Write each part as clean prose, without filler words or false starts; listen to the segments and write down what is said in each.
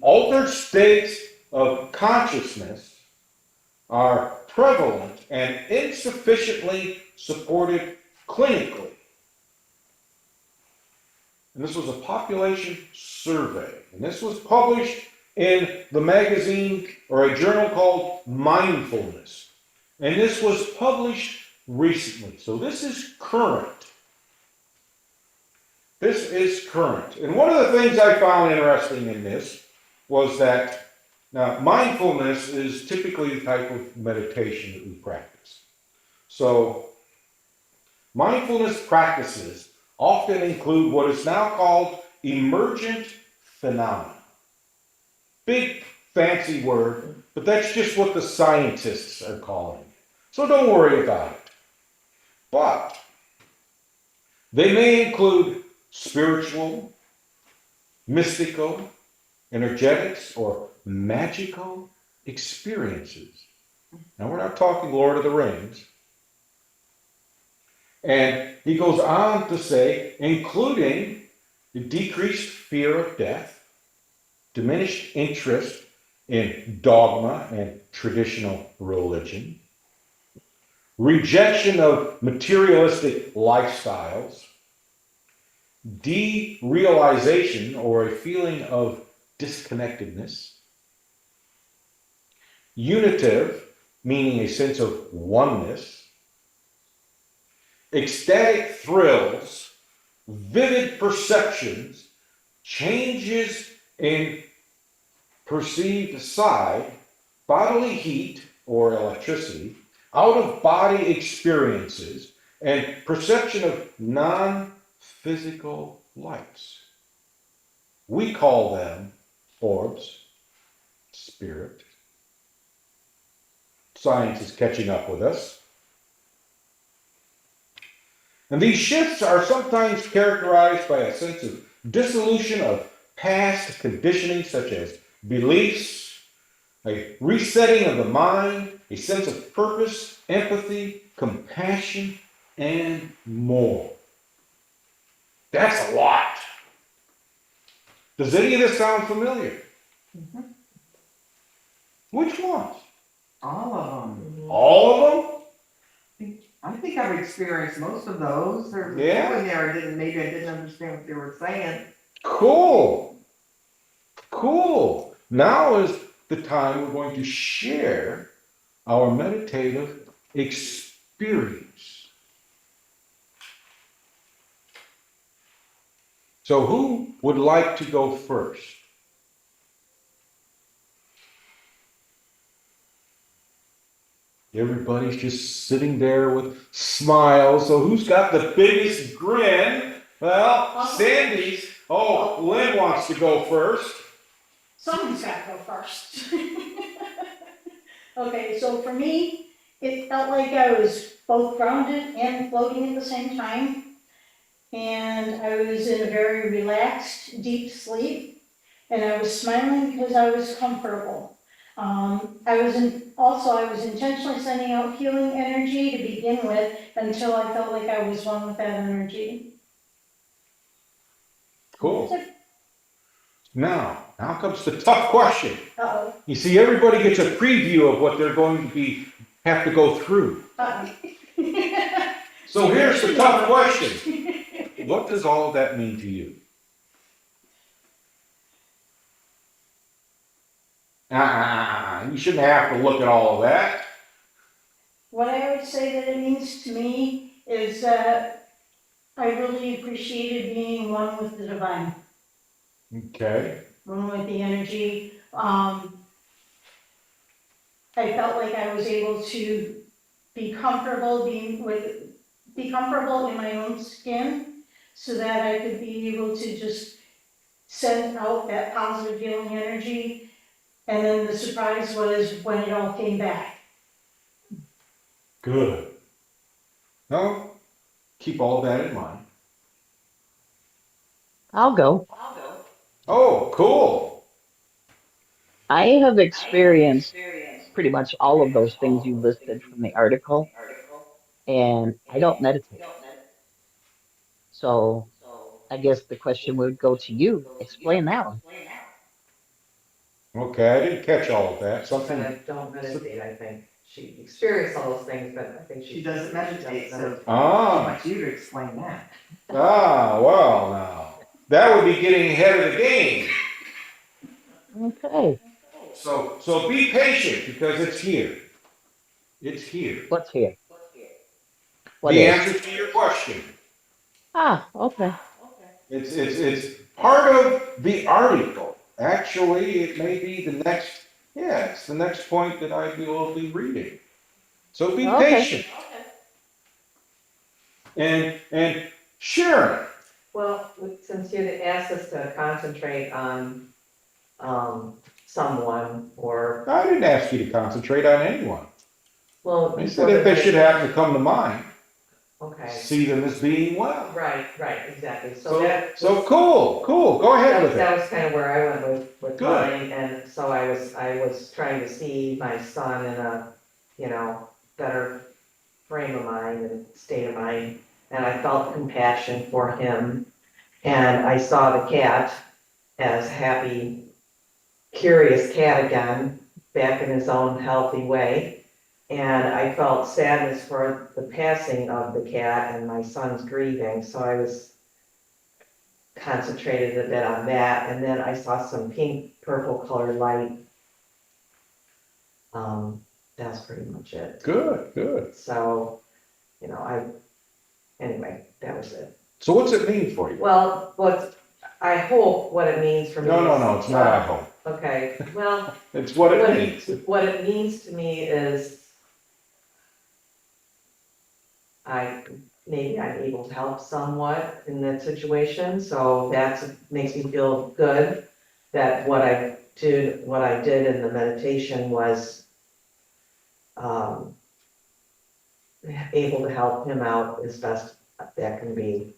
Altered states of consciousness are prevalent and insufficiently supported clinically. And this was a population survey. And this was published in the magazine or a journal called Mindfulness. And this was published recently. So this is current. This is current. And one of the things I found interesting in this was that now mindfulness is typically the type of meditation that we practice. So mindfulness practices often include what is now called emergent phenomena. Big fancy word, but that's just what the scientists are calling it. So don't worry about it. But they may include spiritual, mystical, energetics, or magical experiences. Now, we're not talking Lord of the Rings. And he goes on to say, including the decreased fear of death, diminished interest in dogma and traditional religion, rejection of materialistic lifestyles, derealization or a feeling of disconnectedness, unitive, meaning a sense of oneness, ecstatic thrills, vivid perceptions, changes in perceived sight, bodily heat or electricity, out of body experiences, and perception of non-physical lights. We call them orbs, spirit. Science is catching up with us. And these shifts are sometimes characterized by a sense of dissolution of past conditioning, such as beliefs, a resetting of the mind, a sense of purpose, empathy, compassion, and more. That's a lot. Does any of this sound familiar? Mm-hmm. Which ones? All of them. All of them? I think I've experienced most of those. There was Yeah. a in there maybe I didn't understand what they were saying. Cool. Cool. Now is the time we're going to share our meditative experience. So who would like to go first? Everybody's just sitting there with smiles. So who's got the biggest grin? Well, Sandy's. Oh, Lynn wants to go first. Somebody's got to go first. Okay, so for me, it felt like I was both grounded and floating at the same time. And I was in a very relaxed, deep sleep. And I was smiling because I was comfortable. I was intentionally sending out healing energy to begin with until I felt like I was one with that energy. Cool. Now comes the tough question. Uh-oh. You see, everybody gets a preview of what they're going to have to go through. Uh-oh. So here's the tough question. What does all of that mean to you? You shouldn't have to look at all of that. What I would say that it means to me is that I really appreciated being one with the divine, Okay. one with the energy. I felt like I was able to be comfortable in my own skin, so that I could be able to just send out that positive healing energy. And then the surprise was when it all came back. Good. Now, keep all of that in mind. I'll go. Oh, cool. I have experienced pretty much all of those things you listed from the article, and I don't meditate. So I guess the question would go to you. Explain that one. Okay, I didn't catch all of that. She said, Something, I don't meditate, I think. She experienced all those things, but I think She doesn't meditate, so she ah, wants you to explain that. well, now, that would be getting ahead of the game. Okay. So be patient because it's here. It's here. What's here? What The is? answer to your question. Ah, okay. It's part of the article. Actually, it may be the next, yeah, it's the next point that I will be reading. So be Okay. patient. And Sharon, Well, since you asked us to concentrate on, someone or, I didn't ask you to concentrate on anyone. well, I before said the if they should meditation. happen to come to mind, Okay, see them as being well. right, exactly. So that. So cool. Go ahead with it. That was kind of where I went with Good. mine, and so I was trying to see my son in a, better frame of mind and state of mind, and I felt compassion for him, and I saw the cat as happy, curious cat again, back in his own healthy way, and I felt sadness for the passing of the cat and my son's grieving, so I was concentrated a bit on that, and then I saw some pink, purple colored light. That's pretty much it. Good. So, anyway, that was it. So what's it mean for you? Well, I hope what it means for me. No, it's not I hope. Okay, well, It's what it means. what it means to me is maybe I'm able to help somewhat in that situation, so that makes me feel good that what I did in the meditation was able to help him out as best that can be.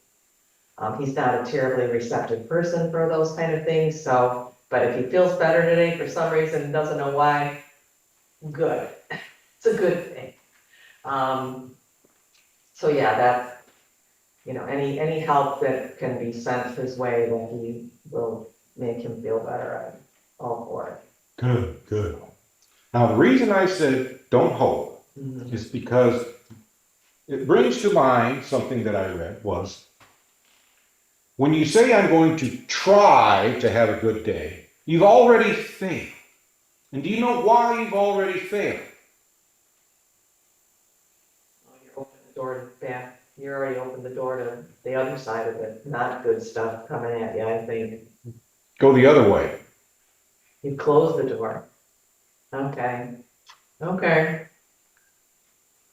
He's not a terribly receptive person for those kind of things, so, but if he feels better today for some reason and doesn't know why, good. It's a good thing. So yeah, that, any help that can be sent his way that he will make him feel better, I'm all for it. Good. Now, the reason I said don't hope Mhm. is because it brings to mind something that I read was when you say I'm going to try to have a good day, you've already failed. And do you know why you've already failed? You open the door to back, you already opened the door to the other side of it, not good stuff coming at you, I think. Go the other way. You close the door. Okay.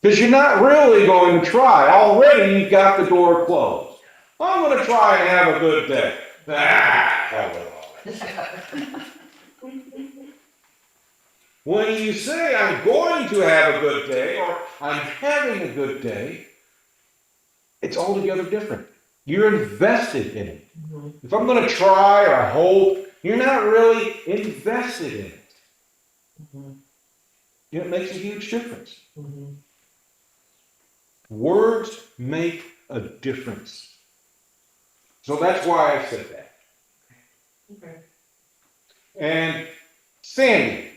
Because you're not really going to try. Already you've got the door closed. I'm going to try and have a good day. Hell with all that. When you say I'm going to have a good day or I'm having a good day, it's altogether different. You're invested in it. Mhm. If I'm going to try or I hope, you're not really invested in it. Mhm. It makes a huge difference. Mhm. Words make a difference. So that's why I said that. Okay. And Sandy,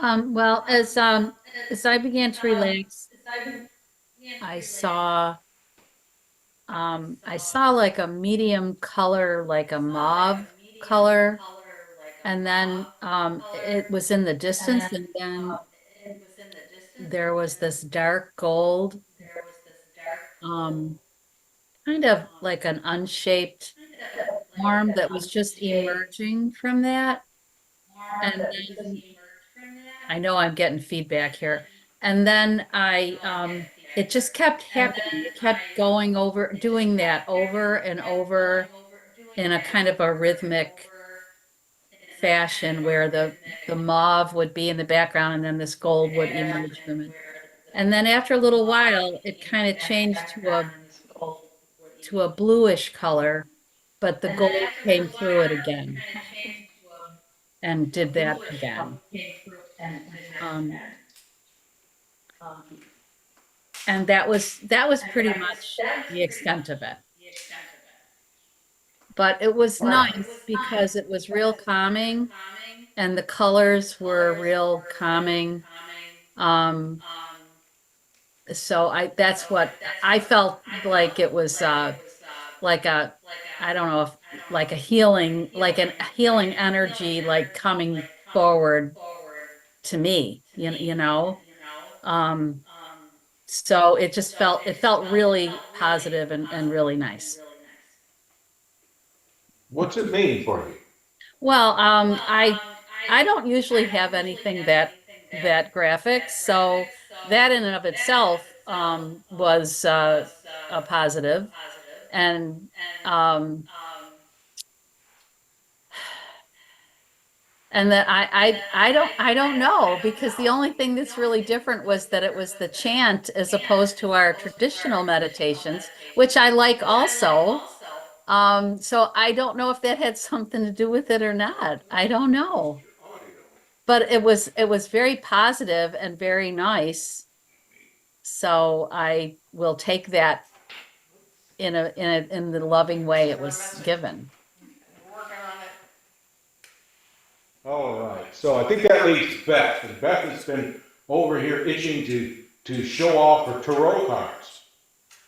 Well, as I began to relax, I saw I saw like a medium color, like a mauve color, and then it was in the distance, and then there was this dark gold, um, kind of like an unshaped form that was just emerging from that. And then I know I'm getting feedback here. And then it just kept happening. It kept going over, doing that over and over in a kind of a rhythmic fashion where the mauve would be in the background and then this gold would emerge from it. And then after a little while, it kind of changed to a bluish color, but the gold came through it again and did that again. Um, And that was pretty much the extent of it. but it was nice because it was real calming and the colors were real calming. Um, so that's what I felt like it was, like a, I don't know if, like a healing, like a healing energy, like coming forward to me, you know? Um, so it felt really positive and really nice. What's it mean for you? Well, I don't usually have anything that graphic, so that in and of itself was a positive, and um, and that I don't know because the only thing that's really different was that it was the chant as opposed to our traditional meditations, which I like also. So I don't know if that had something to do with it or not. I don't know. But it was very positive and very nice. So I will take that in the loving way it was given. All right, so I think that leaves Beth, and Beth has been over here itching to show off her tarot cards.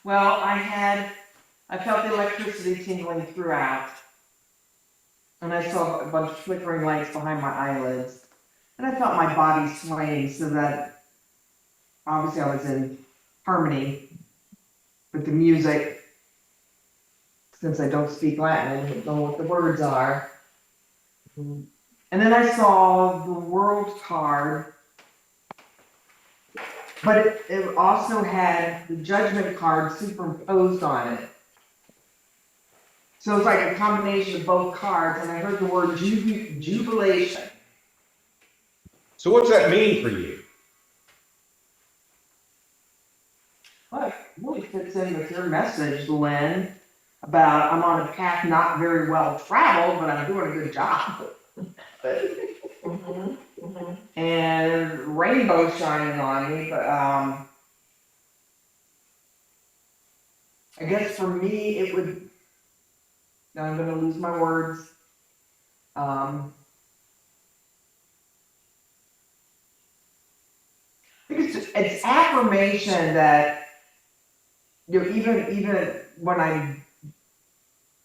Well, I felt the electricity tingling throughout, and I saw a bunch of flickering lights behind my eyelids, and I felt my body swaying so that obviously I was in harmony with the music. Since I don't speak Latin, I don't know what the words are. And then I saw the world card, but it also had the judgment card superimposed on it. So it's like a combination of both cards, and I heard the word jubilation. So what's that mean for you? Well, it really fits in with your message, Lynn, about I'm on a path not very well traveled, but I'm doing a good job. And rainbow shining on me, but I guess for me it would. Now I'm going to lose my words. I think it's affirmation that even when I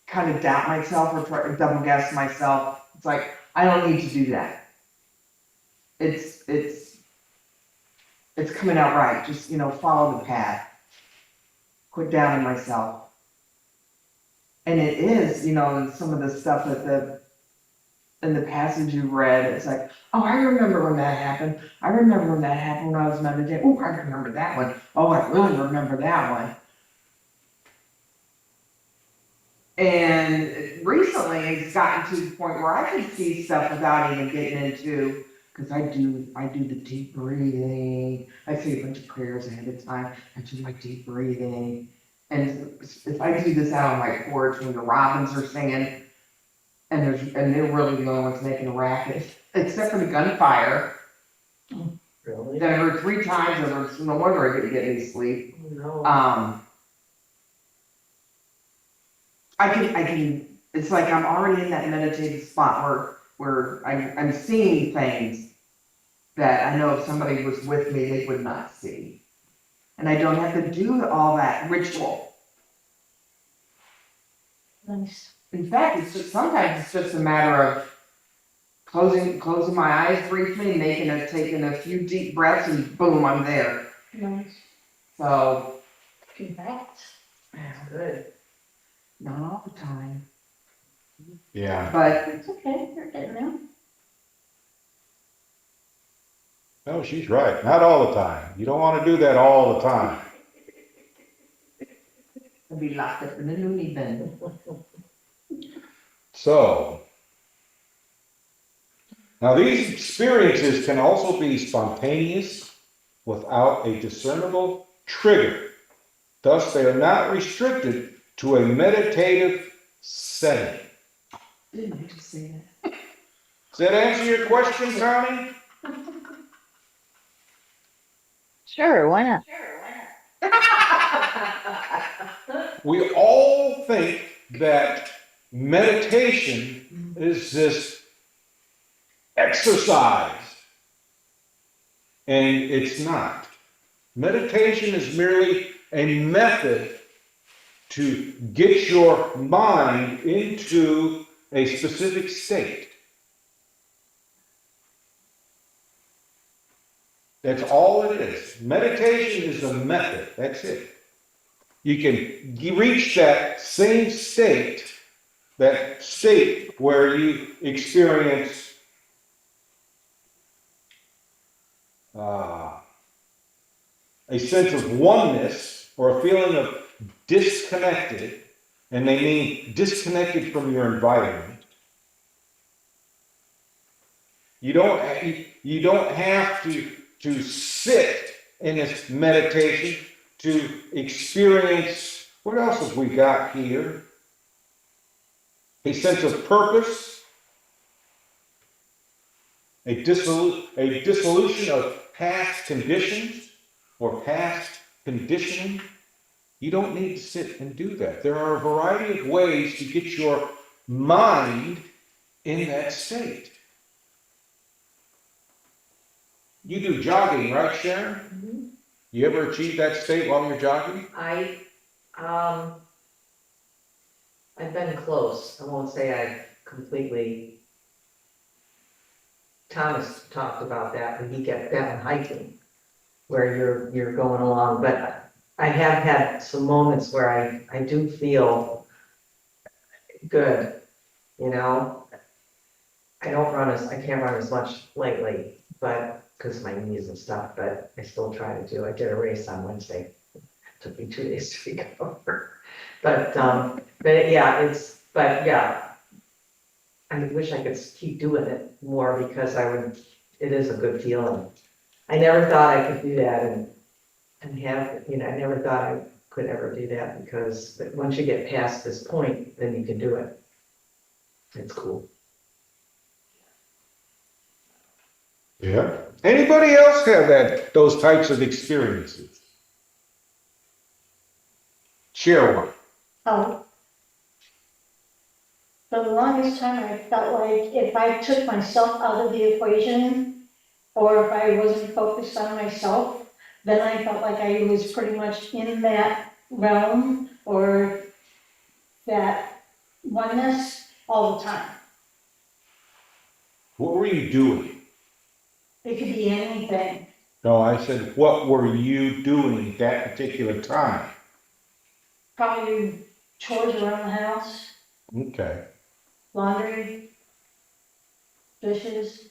kind of doubt myself or try to double guess myself, it's like I don't need to do that. It's coming out right. Just follow the path. Quit doubting myself. And it is, in some of the stuff that in the passage you read, it's like, oh, I remember when that happened. I remember when that happened when I was meditating. Oh, I remember that one. Oh, I really remember that one. And recently it's gotten to the point where I can see stuff without even getting into, because I do the deep breathing. I say a bunch of prayers ahead of time. I do my deep breathing. And if I do this out on my porch when the robins are singing, and they're really the only ones making a racket, except for the gunfire. Really? That I heard 3 times, and it's no wonder I didn't get any sleep. No. I can, it's like I'm already in that meditative spot where I'm seeing things that I know if somebody was with me, they would not see. And I don't have to do all that ritual. Nice. In fact, sometimes it's just a matter of closing my eyes briefly, taking a few deep breaths, and boom, I'm there. Nice. So, Congrats. Good. not all the time, Yeah. but It's okay, you're getting there. No, she's right. Not all the time. You don't want to do that all the time. I'll be locked up in the loony bin. So, now these experiences can also be spontaneous without a discernible trigger. Thus, they are not restricted to a meditative setting. Didn't I just say that? Does that answer your question, Connie? Sure, why not? We all think that meditation is this exercise, and it's not. Meditation is merely a method to get your mind into a specific state. That's all it is. Meditation is a method. That's it. You can reach that same state, that state where you experience a sense of oneness or a feeling of disconnected, and they mean disconnected from your environment. You don't have to sit in this meditation to experience, what else have we got here? A sense of purpose, a dissolution of past conditions or past conditioning. You don't need to sit and do that. There are a variety of ways to get your mind in that state. You do jogging, right, Sharon? Mm-hmm. You ever achieve that state while you're jogging? I've been close. I won't say I've completely. Thomas talked about that when he got down hiking, where you're going along, but I have had some moments where I do feel good, you know. I can't run as much lately, but because of my knees and stuff, but I still try to do. I did a race on Wednesday. It took me 2 days to recover. But yeah, I wish I could keep doing it more because it is a good feeling. I never thought I could do that and have, I never thought I could ever do that because once you get past this point, then you can do it. It's cool. Yeah. Anybody else have those types of experiences? Share one. Oh, for the longest time, I felt like if I took myself out of the equation, or if I wasn't focused on myself, then I felt like I was pretty much in that realm or that oneness all the time. What were you doing? It could be anything. No, I said, what were you doing at that particular time? Probably chores around the house, Okay. laundry, dishes,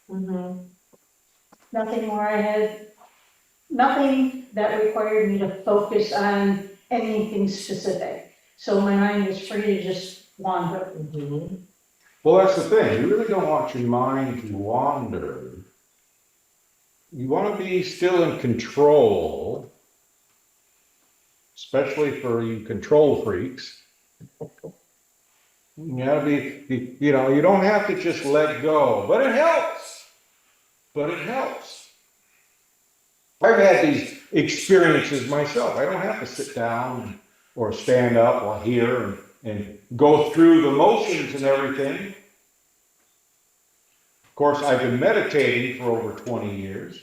Mm-hmm. nothing more. I had nothing that required me to focus on anything specific. So my mind was free to just wander. Mm-hmm. Well, that's the thing. You really don't want your mind to wander. You want to be still in control, especially for you control freaks. You gotta be, you don't have to just let go, but it helps. I've had these experiences myself. I don't have to sit down or stand up or here and go through the motions and everything. Of course, I've been meditating for over 20 years.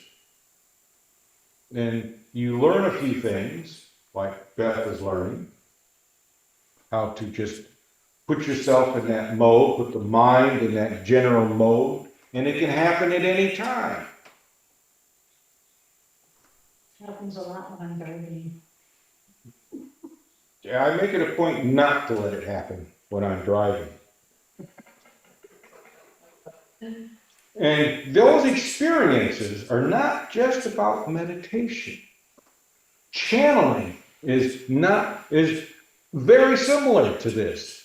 And you learn a few things, like Beth is learning, how to just put yourself in that mode, put the mind in that general mode, and it can happen at any time. Happens a lot when I'm driving. Yeah, I make it a point not to let it happen when I'm driving. And those experiences are not just about meditation. Channeling is very similar to this.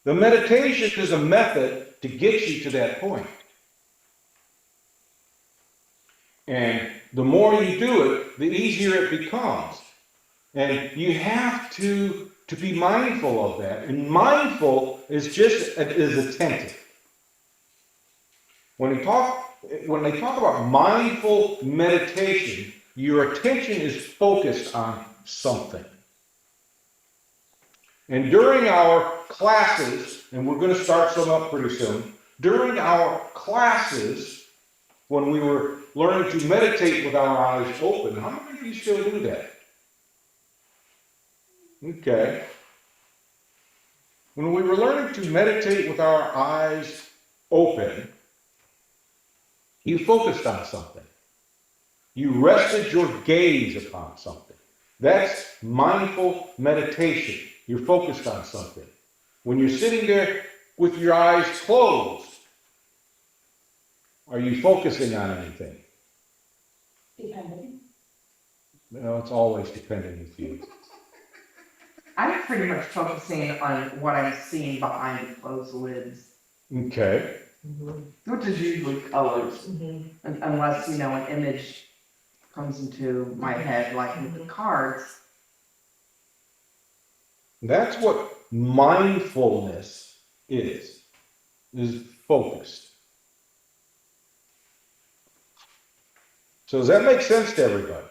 The meditation is a method to get you to that point. And the more you do it, the easier it becomes. And you have to be mindful of that. And mindful is attentive. When they talk about mindful meditation, your attention is focused on something. And during our classes, and we're going to start some up pretty soon, during our classes, when we were learning to meditate with our eyes open, how many of you still do that? Okay. When we were learning to meditate with our eyes open, you focused on something. You rested your gaze upon something. That's mindful meditation. You're focused on something. When you're sitting there with your eyes closed, are you focusing on anything? Depending. No, it's always depending with you. I'm pretty much focusing on what I'm seeing behind the closed lids, Okay. which is usually colors, Mhm. unless, an image comes into my head, like with the cards. That's what mindfulness is focused. So does that make sense to everybody?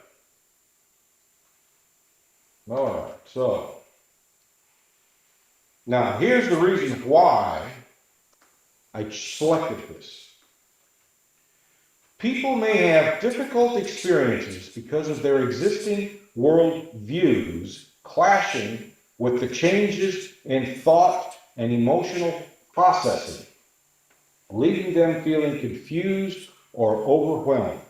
All right, so now here's the reason why I selected this. People may have difficult experiences because of their existing world views clashing with the changes in thought and emotional processing, leaving them feeling confused or overwhelmed.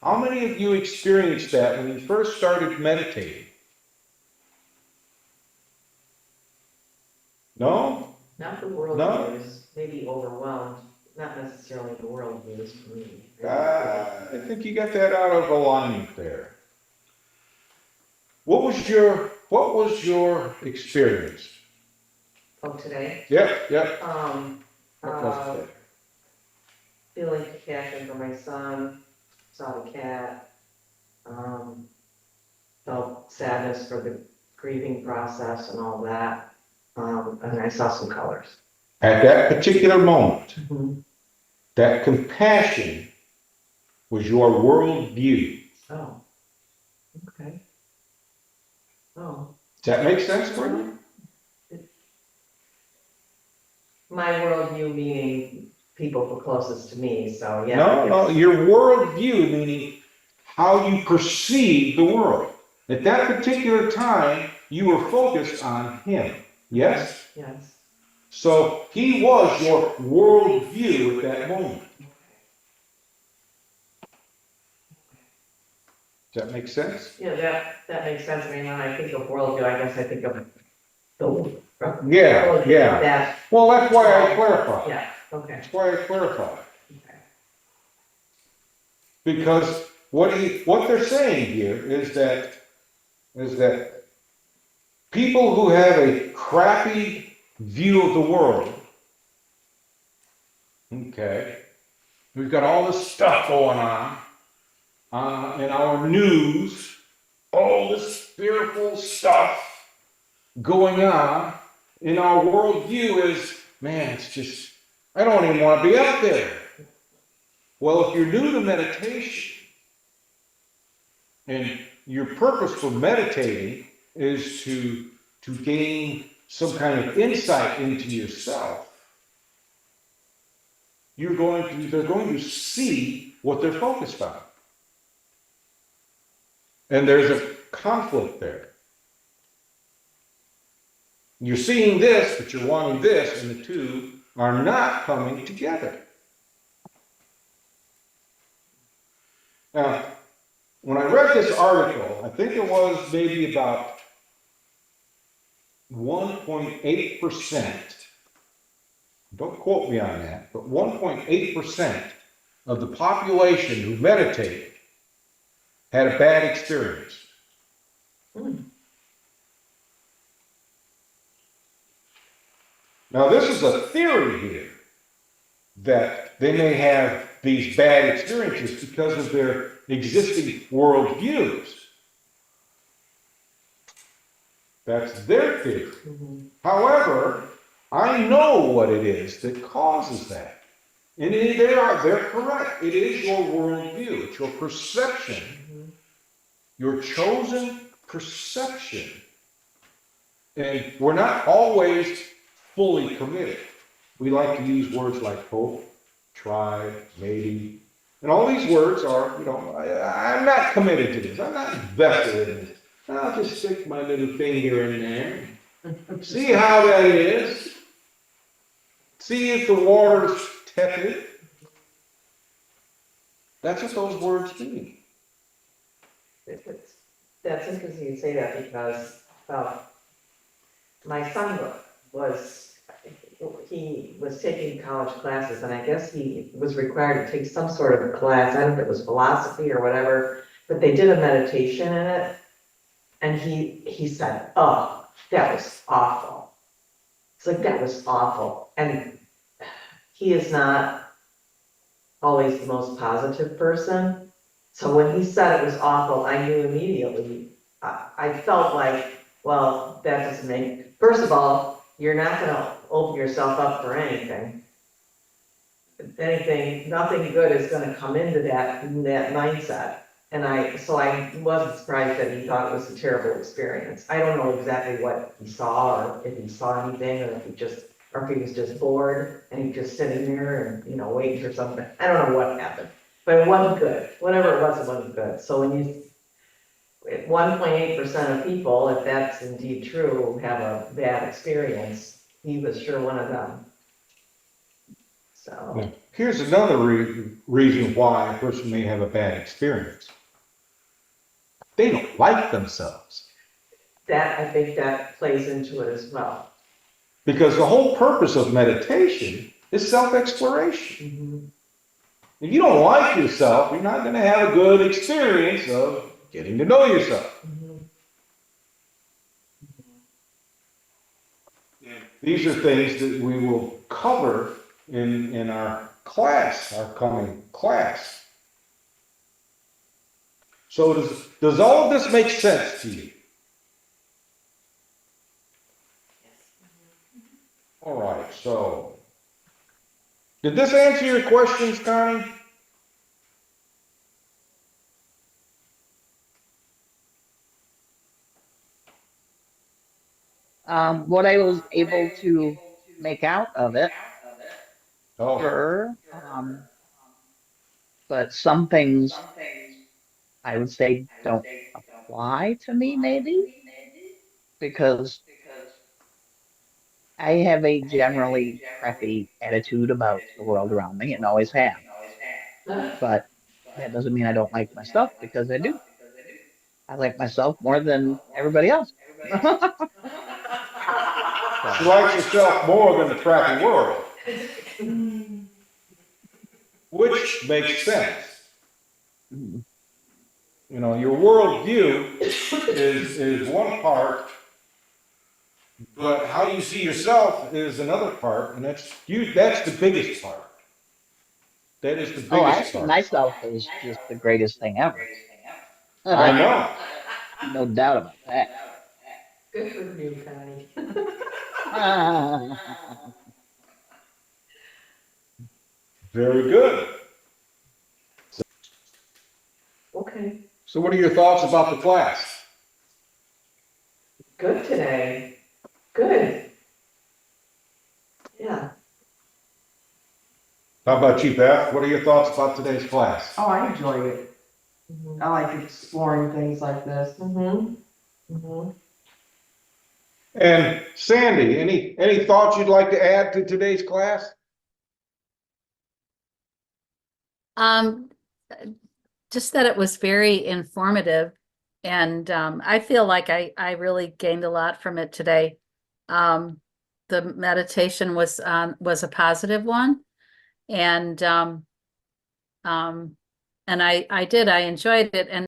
How many of you experienced that when you first started meditating? No? Not the world No? views, maybe overwhelmed, not necessarily the world views for me. I think you got that out of alignment there. What was your experience? Oh, today? Yep. Um, What was it? feeling compassion for my son, saw the cat, felt sadness for the grieving process and all that, and I saw some colors. At that particular moment, that compassion was your world view. Oh, okay. Oh. Does that make sense for you? My worldview meaning people closest to me, so yeah. No, your world view meaning how you perceive the world. At that particular time, you were focused on him. Yes? Yes. So he was your world view at that moment. Does that make sense? Yeah, that makes sense. I mean, when I think of worldview, I guess I think of the. Yeah. That, Well, that's why I clarified. yeah, okay. That's why I clarified. Okay. Because what they're saying here is that people who have a crappy view of the world, okay, we've got all this stuff going on in our news, all this fearful stuff going on in our worldview is, man, it's just, I don't even want to be out there. Well, if you're new to meditation, and your purpose for meditating is to gain some kind of insight into yourself, they're going to see what they're focused on. And there's a conflict there. You're seeing this, but you're wanting this, and the two are not coming together. Now, when I read this article, I think it was maybe about 1.8%, don't quote me on that, but 1.8% of the population who meditated had a bad experience. Now, this is a theory here that they may have these bad experiences because of their existing worldviews. That's their theory. However, I know what it is that causes that. And they're correct. It is your worldview. It's your perception. Your chosen perception And we're not always fully committed. We like to use words like hope, try, maybe. And all these words are, I'm not committed to this. I'm not invested in this. I'll just stick my little finger in there. See how that is. See if the water's tepid. That's what those words mean. That's interesting you say that because, my son he was taking college classes and I guess he was required to take some sort of a class, I don't know if it was philosophy or whatever, but they did a meditation in it. And he said, oh, that was awful. It's like, that was awful. And he is not always the most positive person. So when he said it was awful, I knew immediately, I felt like, well, that doesn't make, first of all, you're not gonna open yourself up for anything. Nothing good is gonna come into that mindset. And so I wasn't surprised that he thought it was a terrible experience. I don't know exactly what he saw, or if he saw anything, or if he was just bored, and he just sitting there and, waiting for something. I don't know what happened, but it wasn't good. Whatever it wasn't good. So when 1.8% of people, if that's indeed true, have a bad experience, he was sure one of them. So. Now, here's another reason why a person may have a bad experience. They don't like themselves. I think that plays into it as well. Because the whole purpose of meditation is self-exploration. Mm-hmm. If you don't like yourself, you're not going to have a good experience of getting to know yourself. Mm-hmm. These are things that we will cover in our class, our coming class. So does all of this make sense to you? All right, so did this answer your questions, Connie? What I was able to make out of it, Oh, sure. But some things I would say don't apply to me, maybe, because I have a generally crappy attitude about the world around me and always have. But that doesn't mean I don't like myself, because I do. I like myself more than everybody else. she So, likes herself more than the crappy world, which makes sense. mm, Your worldview is one part, but how you see yourself is another part, and that's the biggest part. That is the oh, I biggest see part. myself as just the greatest thing ever. I know. No doubt about that. Good for you, Connie. Very good. Okay, So what are your thoughts about the class? good today. Good. Yeah. How about you, Beth? What are your thoughts about today's class? Oh, I enjoy it. Mm-hmm. I like exploring things like this. Mm-hmm. Mm-hmm. And Sandy, any thoughts you'd like to add to today's class? Um, just that it was very informative, and I feel like I really gained a lot from it today. The meditation was a positive one, and I enjoyed it. And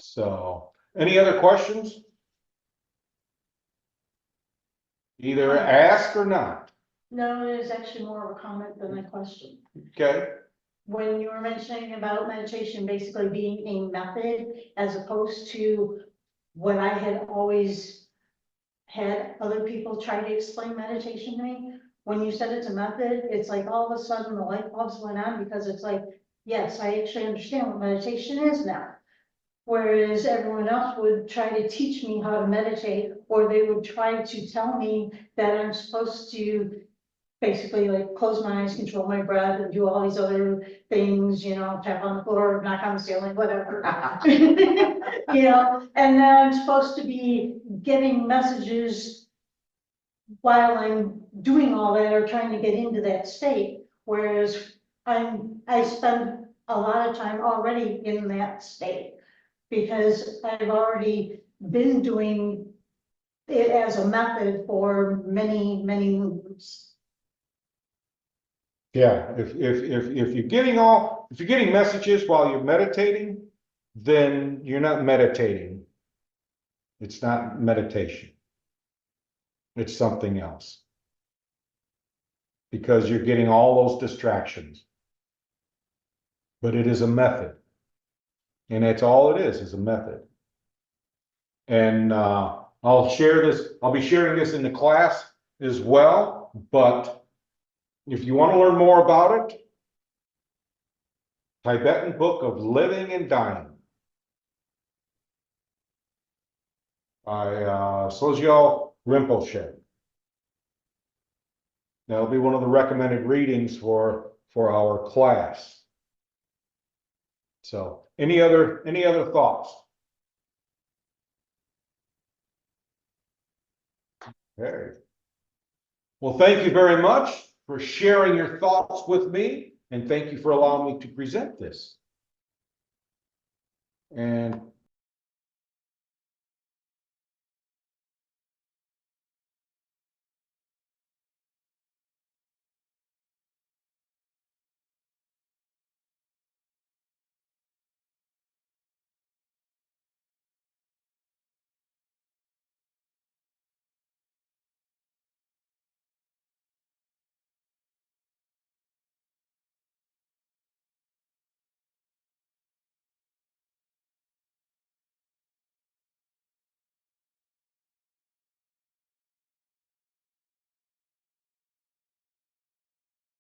So, any other questions? Either ask or not. No, it is actually more of a comment than a question. Okay. When you were mentioning about meditation basically being a method as opposed to what I had always had other people try to explain meditation to me, when you said it's a method, it's like all of a sudden the light bulbs went on, because it's like, yes, I actually understand what meditation is now. Whereas everyone else would try to teach me how to meditate or they would try to tell me that I'm supposed to basically like close my eyes, control my breath, and do all these other things, you know, tap on the floor, knock on the ceiling, whatever. You know, and then I'm supposed to be getting messages while I'm doing all that or trying to get into that state, whereas I spend a lot of time already in that state because I've already been doing it as a method for many, many moons. Yeah, if you're getting messages while you're meditating, then you're not meditating. It's not meditation. It's something else. Because you're getting all those distractions. But it is a method. And that's all it is a method. And I'll be sharing this in the class as well, but if you want to learn more about it, Tibetan Book of Living and Dying by Sogyal Rinpoche. That'll be one of the recommended readings for our class. So, any other thoughts? Okay. Well, thank you very much for sharing your thoughts with me, and thank you for allowing me to present this. And